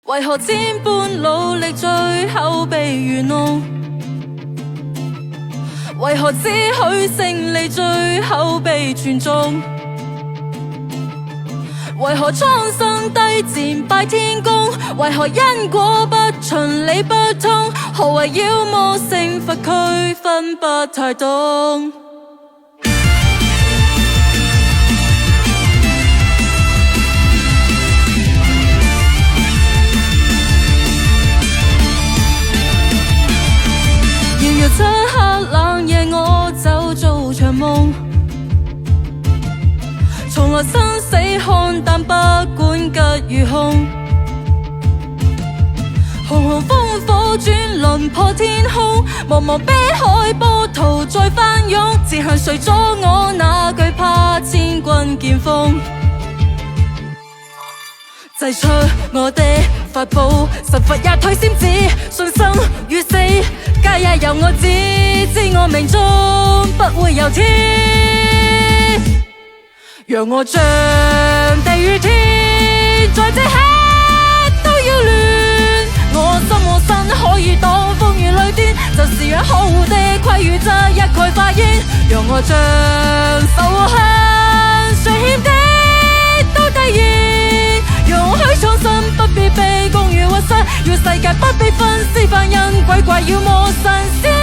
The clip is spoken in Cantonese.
為何千般努力最後被愚弄？為何只許勝利最後被傳頌？為何蒼生低賤拜天公？為何因果不循理不通？何謂妖魔勝佛區分不太懂？遙遙漆黑冷夜，我走做長夢，從來生死看淡，不管吉與凶。紅紅烽火轉輪破天空，茫茫悲海波濤再翻湧。只向誰阻我，哪懼怕千軍劍鋒？祭出我的法寶，神佛也退閃子，信心與死皆也由我指，知我命中不會有天。讓我像地與天，在這刻都要亂。我身可以擋風雨雷電，就是讓可惡的規矩則一概化煙。讓我像仇恨誰欠的都遞延，容許蒼生不必被公與屈膝，要世界不必分屍凡人鬼怪妖魔神仙。